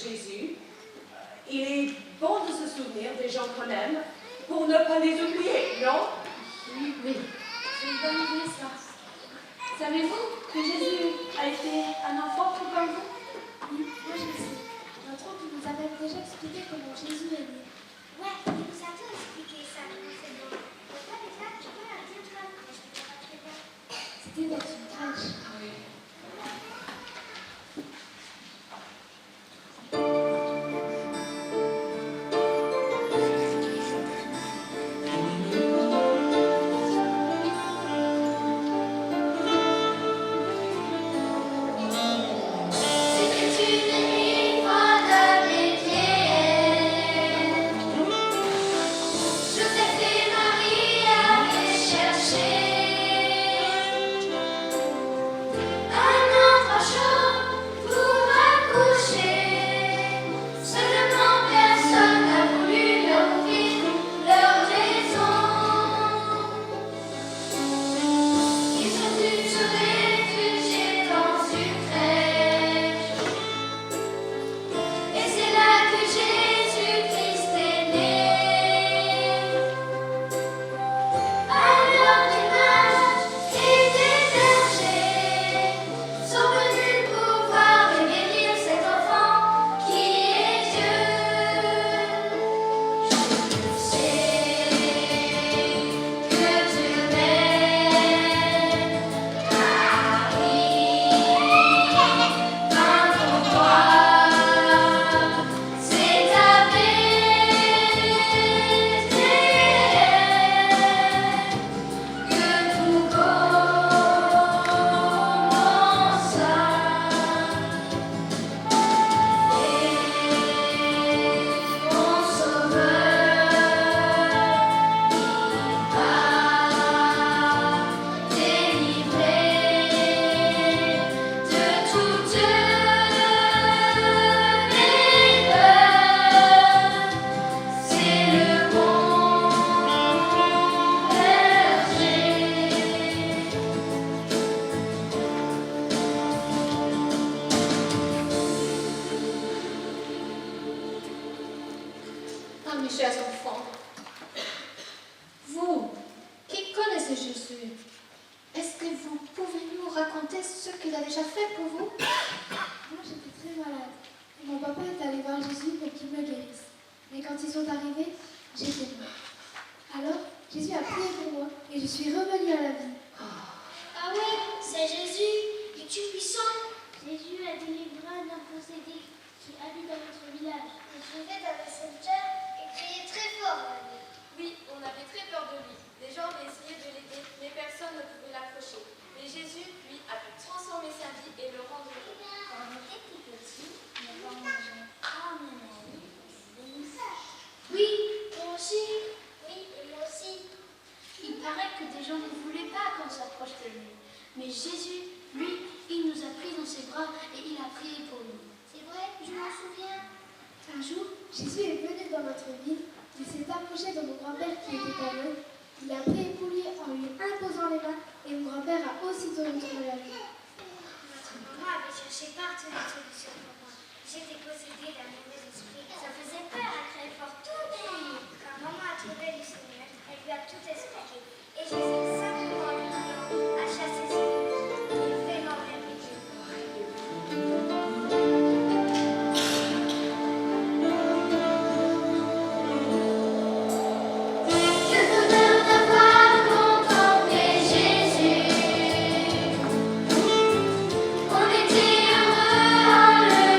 Jésus, il est bon de se souvenir des gens qu'on aime pour ne pas les oublier, non? Oui, c'est une bonne idée ça. Savez-vous que Jésus a été un enfant tout comme vous? Oui, moi je le sais. Notre oncle nous a même déjà expliqué comment Jésus est né. Ouais, il nous a tout expliqué ça, c'est bon. Mais toi déjà, tu peux leur dire toi, mais je ne peux pas très bien. C'était d'être une crèche. Oui. Mes chers enfants, vous qui connaissez Jésus, est-ce que vous pouvez nous raconter ce qu'il a déjà fait pour vous? Moi j'étais très malade. Et mon papa est allé voir Jésus pour qu'il me guérisse. Mais quand ils sont arrivés, j'étais morte. Alors, Jésus a prié pour moi et je suis revenue à la vie. Ah ouais, c'est Jésus, il est puissant. Jésus a délivré d'un possédé qui habite dans notre village. Il faisait dans le cimetière et criait très fort. Oui, on avait très peur de lui. Les gens avaient essayé de l'aider, mais personne ne pouvait l'approcher. Mais Jésus, lui, a pu transformer sa vie et le rendre heureux. Quand on était plus petit, nos parents mangeaient des moustaches. Oui, moi aussi. Oui, et moi aussi. Il paraît que des gens ne voulaient pas qu'on s'approche de lui. Mais Jésus, lui, il nous a pris dans ses bras et il a prié pour nous. C'est vrai, je m'en souviens. Un jour, Jésus est venu dans notre ville. Il s'est approché de mon grand-père qui était aveugle. Il a prié pour lui en lui imposant les mains et mon grand-père a aussitôt retrouvé la vie. Notre maman avait cherché partout une solution pour moi. J'étais possédée d'un mauvais esprit. Ça faisait peur à créer fort toute la nuit. Quand maman a trouvé le Seigneur, elle lui a tout expliqué. Et Jésus, simplement lui disant, a chassé ses ennemis. Il est vraiment merveilleux. On était heureux en le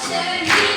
celui